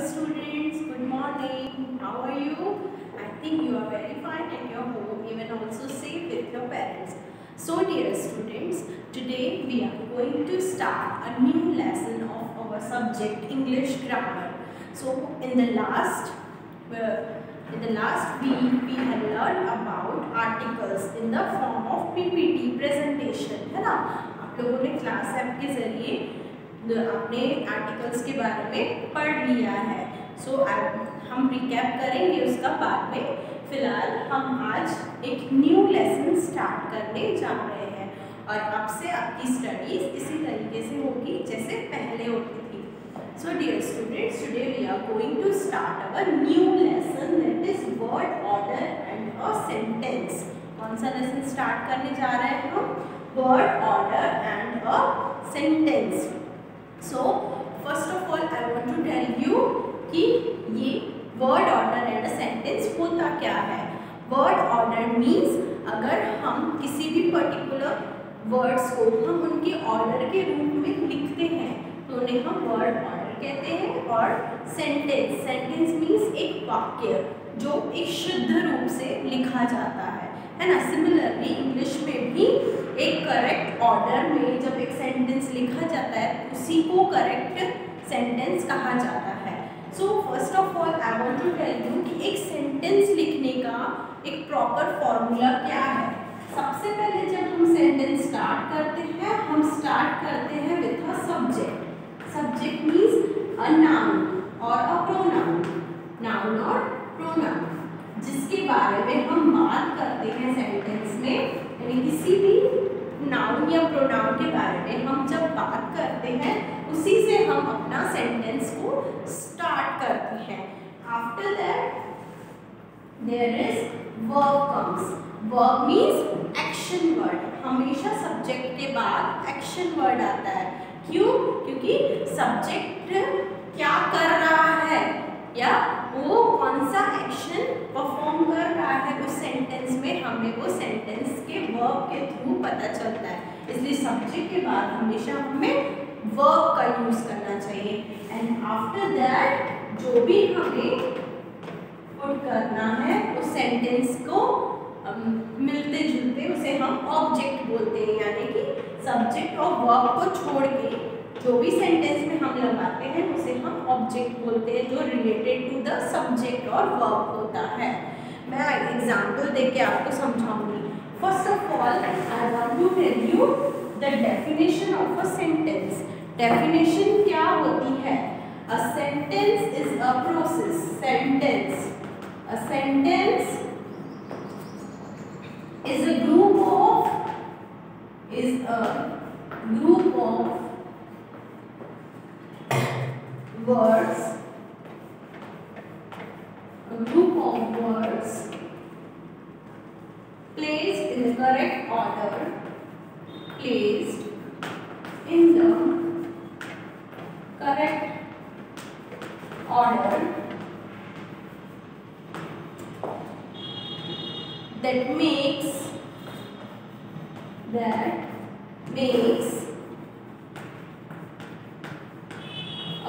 students, good morning. How are you? I think you are very fine at your home, even also safe with your parents. So dear students, today we are going to start a new lesson of our subject English grammar. So in the last week we had learned about articles in the form of PPT presentation, है ना? आप लोगों ने class app के जरिए अपने articles के बारे में पढ़ लिया है। सो हम रिकैप करेंगे उसका बाद में। फिलहाल हम आज एक न्यू लेसन स्टार्ट करने जा रहे हैं और अब से आपकी स्टडीज इसी तरीके से होगी जैसे पहले होती थी। So dear students, today we are going to start our new lesson that is word order and a sentence. कौन सा लेसन स्टार्ट करने जा रहे हैं हम? Word order and a sentence. So first of all I want to tell you कि ये word order and a sentence होता क्या है। Word order means अगर हम किसी भी particular words को हम उनके order के रूप में लिखते हैं तो उन्हें हम word order कहते हैं। और sentence means एक वाक्य जो एक शुद्ध रूप से लिखा जाता है ना। सिमिलरली इंग्लिश में भी एक करेक्ट ऑर्डर में जब एक सेंटेंस लिखा जाता है उसी को करेक्ट सेंटेंस कहा जाता है। So first of all I want to tell you कि एक सेंटेंस लिखने का एक प्रॉपर फॉर्मूला क्या है। सबसे पहले जब हम सेंटेंस स्टार्ट करते हैं हम स्टार्ट करते हैं with a subject. Subject means a noun और अ प्रोनाउन, नाउन और प्रोनाउन, जिसके बारे में हम बात करते हैं सेंटेंस में। यानी किसी भी नाउन या प्रोनाउन के बारे में हम जब बात करते हैं उसी से हम अपना सेंटेंस को स्टार्ट करते हैं। After that there is verb comes. Verb means action word. हमेशा सब्जेक्ट के बाद एक्शन वर्ड आता है। क्यों? क्योंकि सब्जेक्ट क्या कर रहा है या वो कौन सा एक्शन परफॉर्म कर रहा है उस सेंटेंस में, हमें वो सेंटेंस के वर्ब के थ्रू पता चलता है। इसलिए सब्जेक्ट के बाद हमेशा हमें वर्ब का यूज करना चाहिए। एंड आफ्टर दैट जो भी हमें पुट करना है उस सेंटेंस को मिलते जुलते उसे हम ऑब्जेक्ट बोलते हैं। यानी कि सब्जेक्ट और वर्ब को छोड़ के जो भी सेंटेंस में हम लगाते हैं उसे हम ऑब्जेक्ट बोलते हैं जो रिलेटेड टू द सब्जेक्ट और वर्ब होता है। मैं एग्जांपल देके आपको समझाऊंगी। First of all I want to tell you the definition of a sentence. Definition क्या होती है? A sentence is a process. A sentence is a group of words, placed in the correct order, that makes a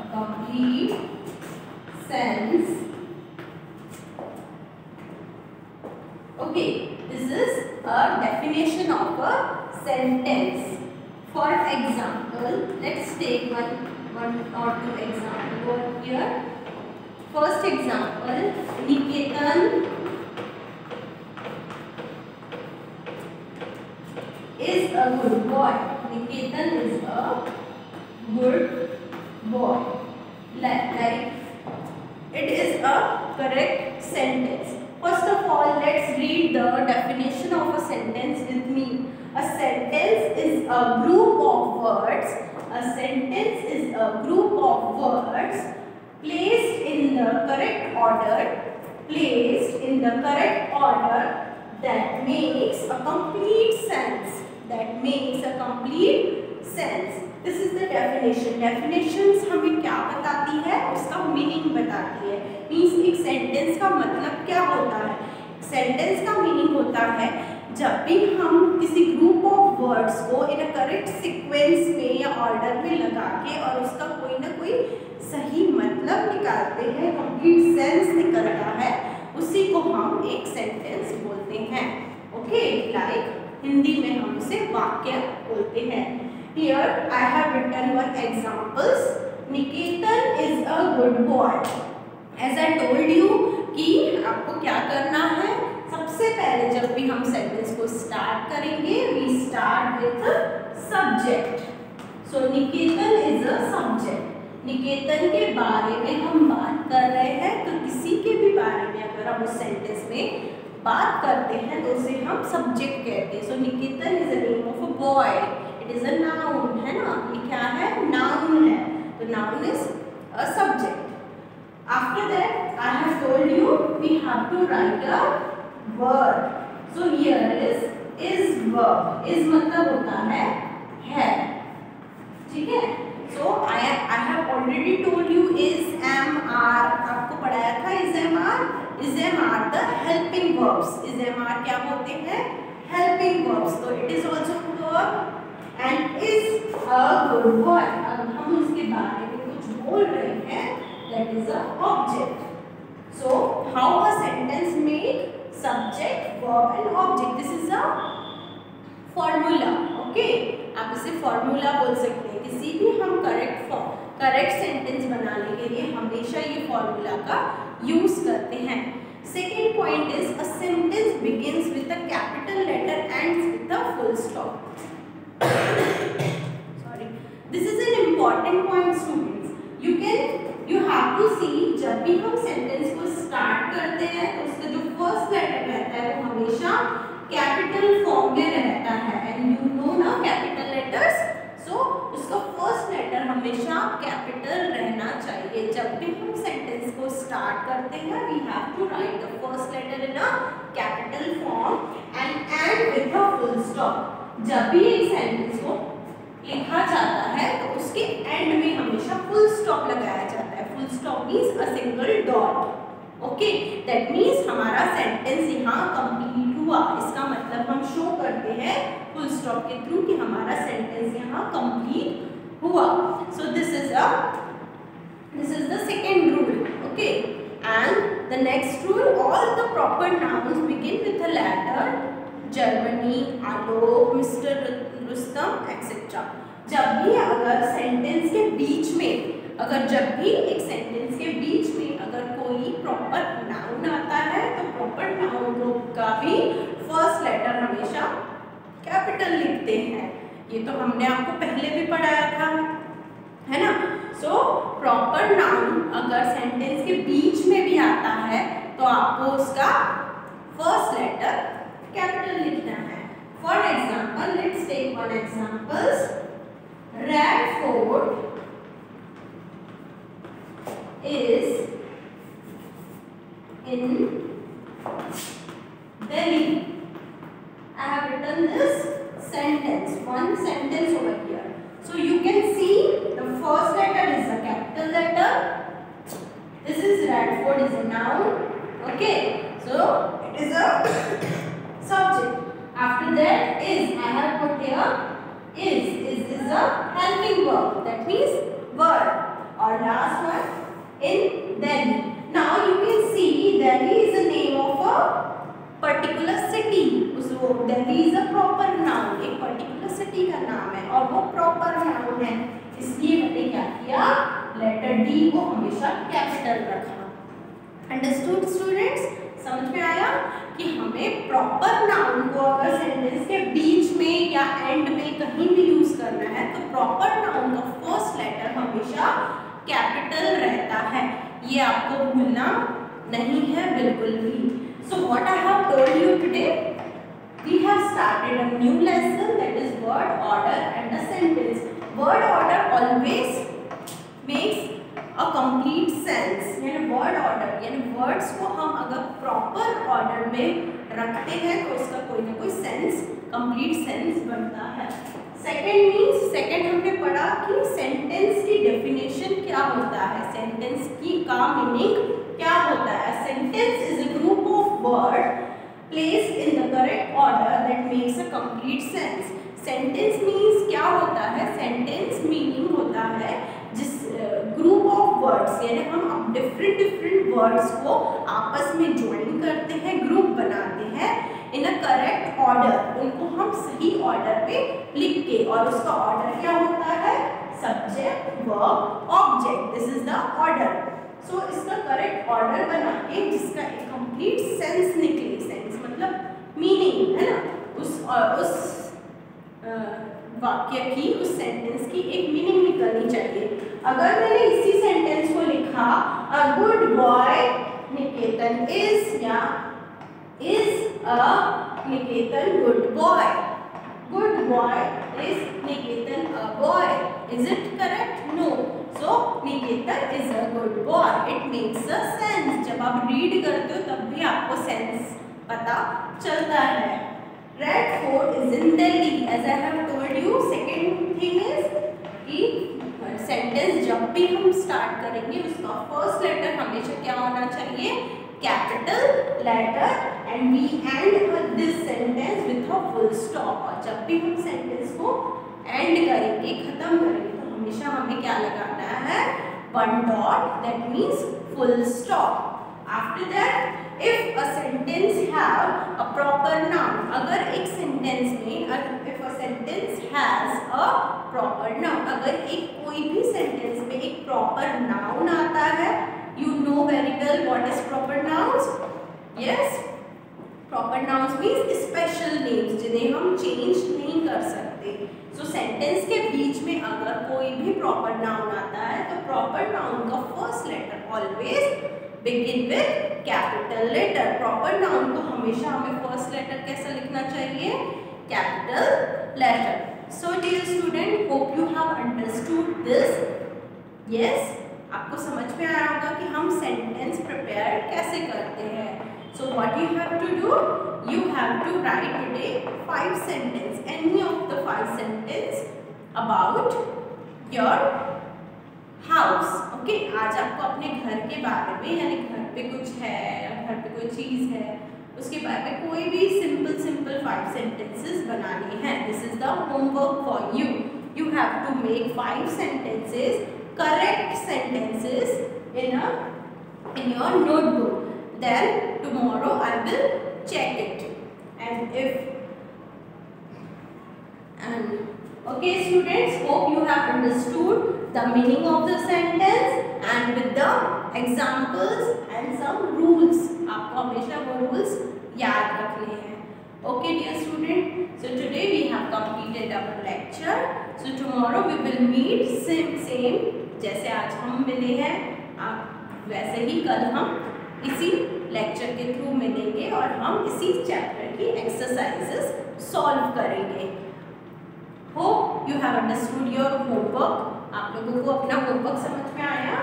complete sense. Okay, this is a definition of a sentence. For example, let's take one or two examples over here. First example, Niketan is a good boy. Niketan is a good boy. Like it is a correct sentence. First of all, let's read the definition of a sentence with me. A sentence is a group of words. A sentence is a group of words placed in the correct order that makes a complete sense. This is the definition. Definitions हमें क्या बताती है? उसका meaning बताती है। Means एक sentence का मतलब क्या होता है? सेंटेंस का मीनिंग होता है जब भी हम किसी ग्रुप ऑफ वर्ड्स को इन अ करेक्ट सीक्वेंस में या ऑर्डर में लगा के और उसका कोई ना कोई सही मतलब निकालते हैं, कंप्लीट सेंस निकलता है, उसी को हम एक सेंटेंस बोलते हैं। ओके, लाइक हिंदी में हम उसे वाक्य बोलते हैं। Here I have written one examples. Niketan is a good boy. As I told you कि आपको क्या करना है, सबसे पहले जब भी हम सेंटेंस को स्टार्ट करेंगे, we start with subject. So Niketan is a subject. निकेतन के बारे में हम बात कर रहे हैं, तो किसी के भी बारे में अगर हम उस सेंटेंस में बात करते हैं तो उसे हम सब्जेक्ट कहते हैं। So Niketan is a name of a boy, it is a noun, है ना, ये क्या है, नाउन है, तो noun is a subject. After that I have told you we have to write a verb. So here is verb, is मतलब होता है, ठीक है। So I have already told you is, am, are, आपको पढ़ाया था is, am, are. Is, am, are the helping verbs, is, am, are क्या होते हैं, हेल्पिंग वर्ब्स, तो it is also verb and is a good boy. अब हम उसके बारे में कुछ बोल रहे हैं, that is a object. So how a sentence make subject, verb and object, this is a formula. Okay, आप इसे फॉर्मूला बोल सकते हैं। किसी भी हम करेक्ट सेंटेंस बनाने के लिए हमेशा ये फॉर्मूला का यूज करते हैं। Second point is a sentence begins with a capital letter ends with a full stop. Sorry, this is an important point students. You have to see, जब भी हम सेंटेंस को स्टार्ट करते हैं तो उसका जो फर्स्ट लेटर रहता है वो हमेशा कैपिटल फॉर्म में रहता है, एंड यू नो ना कैपिटल लेटर्स, सो उसका फर्स्ट लेटर हमेशा कैपिटल रहना चाहिए। जब भी हम सेंटेंस को स्टार्ट करते हैं we have to write the first letter in a capital form and end with a full stop. जब भी एक सेंटेंस को लिखा जाता है तो उसके एंड में हमेशा फुल स्टॉप लगाया जाता है। Full stop means a single dot. Okay, that means हमारा सेंटेंस यहाँ कंप्लीट हुआ, इसका मतलब हम शो करते हैं फुल स्टॉप के थ्रू कि हमारा सेंटेंस यहाँ कंप्लीट हुआ। So this is the second rule. Okay, and the next rule, all the proper nouns begin with a letter, Germany, Alok, mister Rustam etcetera. जब भी अगर सेंटेंस के बीच में, जब भी एक सेंटेंस के बीच में अगर कोई प्रॉपर नाउन आता है तो प्रॉपर नाउन का भी फर्स्ट लेटर हमेशा कैपिटल लिखते हैं। ये तो हमने आपको पहले भी पढ़ाया था, है ना। सो प्रॉपर नाउन अगर सेंटेंस के बीच में भी आता है तो आपको उसका फर्स्ट लेटर कैपिटल लिखना है। For example, let's take one examples. Red Fort is in Delhi. I have written this sentence, one sentence over here. So you can see the first letter is a capital letter. This is Radford is a noun. Okay, so it is a subject. After that is, I have put here is a helping verb. That means verb. Or last one, in Delhi. Now you can see Delhi is the name of a particular city. So Delhi is a proper noun, एक particular city का नाम है और वो proper noun है, इसलिए मैंने क्या किया, लेटर D को हमेशा कैपिटल रखा। Understood students? समझ में आया कि हमें प्रॉपर नाउन को अगर सेंटेंस के बीच में या एंड में कहीं भी यूज करना है तो प्रॉपर नाउन का फर्स्ट लेटर हमेशा कैपिटल रहता है, ये आपको भूलना नहीं है बिल्कुल भी। So what I have told you today, we have started a new lesson, that is word order and a sentence. Word order always makes a complete sense, यानी वर्ड ऑर्डर यानी वर्ड्स को हम अगर प्रॉपर ऑर्डर में रखते हैं तो उसका कोई ना कोई सेंस, कंप्लीट सेंस बनता है। सेकेंड मीन्स, सेकेंड हमने पढ़ा कि सेंटेंस की डेफिनेशन क्या होता है, सेंटेंस की का मीनिंग क्या होता है। Sentence is a group of word placed in the correct order that makes a complete sense. Sentence means क्या होता है, है जिस ग्रुप ऑफ वर्ड्स, यानी हम अब डिफरेंट वर्ड्स को आपस में ज्वाइन करते हैं, ग्रुप बनाते हैं इन अ करेक्ट ऑर्डर, उनको हम सही ऑर्डर पे लिख के, और उसका ऑर्डर क्या होता है, subject verb object, this is the order. So इसका करेक्ट ऑर्डर बना के जिसका एक कंप्लीट सेंस निकले, सेंस मतलब मीनिंग है ना, उस वाक्य की, उस सेंटेंस की एक मीनिंग निकलनी चाहिए। अगर मैंने इसी सेंटेंस को लिखा a good boy Niketan is, या is a Niketan good boy, good boy is Niketan a boy, is it correct? No. So Niketan is a good boy, it makes a sense. जब आप रीड करते हो तब भी आपको सेंस पता चलता है। Red Fort is in Delhi, as I have told you. Second thing is कि सेंटेंस जब भी हम स्टार्ट करेंगे उसका फर्स्ट लेटर हमेशा क्या होना चाहिए, capital letter, and we end this sentence with a full stop. और जब भी हम सेंटेंस को एंड करेंगे, खत्म करेंगे, तो हमेशा हमें क्या लगाना है, one dot, that means full stop. After that if a sentence have a proper noun, अगर एक सेंटेंस में if a sentence has a proper noun, अगर एक कोई भी सेंटेंस में एक proper noun आता है, you know very well what is proper nouns? Yes, proper nouns means special names जिन्हें हम change नहीं कर सकते। So sentence के बीच में अगर कोई भी proper noun आता है तो proper noun का first letter always begin with capital letter। proper noun को हमेशा हमें first letter कैसा लिखना चाहिए, capital letter। So dear student, hope you have understood this। yes, आपको समझ में आया होगा कि हम sentence prepare कैसे करते हैं। So what you have to do, you have to write today 5 sentences, any of the 5 sentences about your house. Okay, आज आपको अपने घर के बारे में, यानी घर पे कुछ है या घर पे कोई चीज़ है, उसके बारे में कोई भी सिंपल 5 सेंटेंसेस बनाने हैं। This is the homework for you. You have to make 5 sentences, correct sentences in your notebook. Then tomorrow I will check it, okay students, hope you have understood the meaning of the sentence and with the examples and some rules. आपको हमेशा वो rules याद रखने हैं। Okay dear student, so today we have completed our lecture. So tomorrow we will meet same जैसे आज हम मिले हैं, वैसे ही कल हम इसी लेक्चर के थ्रू मिलेंगे और हम इसी चैप्टर की एक्सरसाइजेस सॉल्व करेंगे। Hope you have understood your homework. आप लोगों को अपना होमवर्क समझ में आया?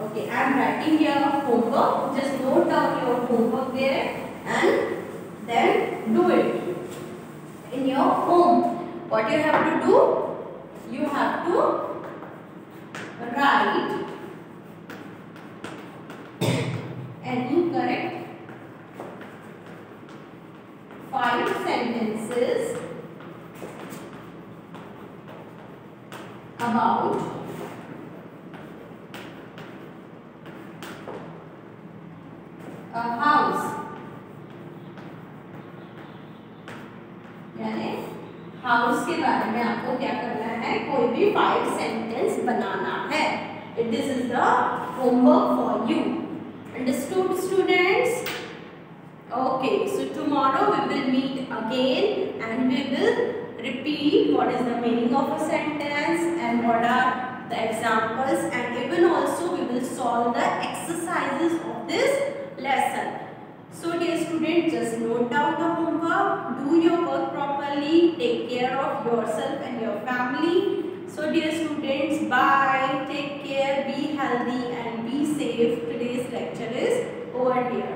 Okay, I am writing your homework, just note down your homework there and then do it in your home. What you have to do, you have to write any correct 5 sentences about a house, यानी house के बारे में आपको क्या करना है, कोई भी 5 सेंटेंस बनाना है। This is the homework for you. Understood students? Okay, so tomorrow we will meet again and we will repeat what is the meaning of a sentence and what are the examples, and even also we will solve the exercises of this lesson. So dear students, just note down the homework, do your work properly, take care of yourself and your family. So dear students, bye, take care, be healthy and be safe. Today's lecture is over here.